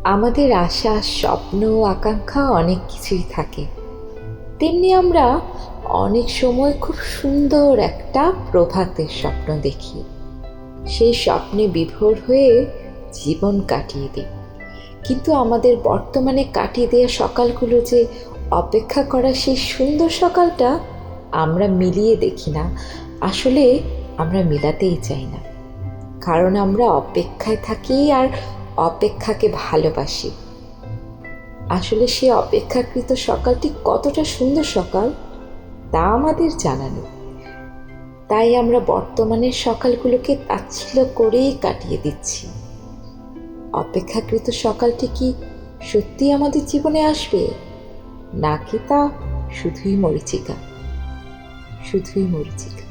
আমাদের আশা, স্বপ্ন, আকাঙ্ক্ষা অনেক কিছুই থাকে। তেমনি আমরা অনেক সময় খুব সুন্দর একটা প্রভাতের স্বপ্ন দেখি। সেই স্বপ্নে বিভোর হয়ে জীবন কাটিয়ে দিই। কিন্তু আমাদের বর্তমানে কাটিয়ে দেওয়া সকালগুলো যে অপেক্ষা করা সেই সুন্দর সকালটা আমরা মিলিয়ে দেখি না। আসলে আমরা মিলাতেই চাই না, কারণ আমরা অপেক্ষায় থাকি আর অপেক্ষাকে ভালোবাসি। আসলে সে অপেক্ষাকৃত সকালটি কতটা সুন্দর সকাল তা আমাদের জানা নেই। তাই আমরা বর্তমানের সকালগুলোকে তাচ্ছিল্য করেই কাটিয়ে দিচ্ছি। অপেক্ষাকৃত সকালটি কি সত্যি আমাদের জীবনে আসবে, নাকি তা শুধুই মরীচিকা? শুধুই মরীচিকা।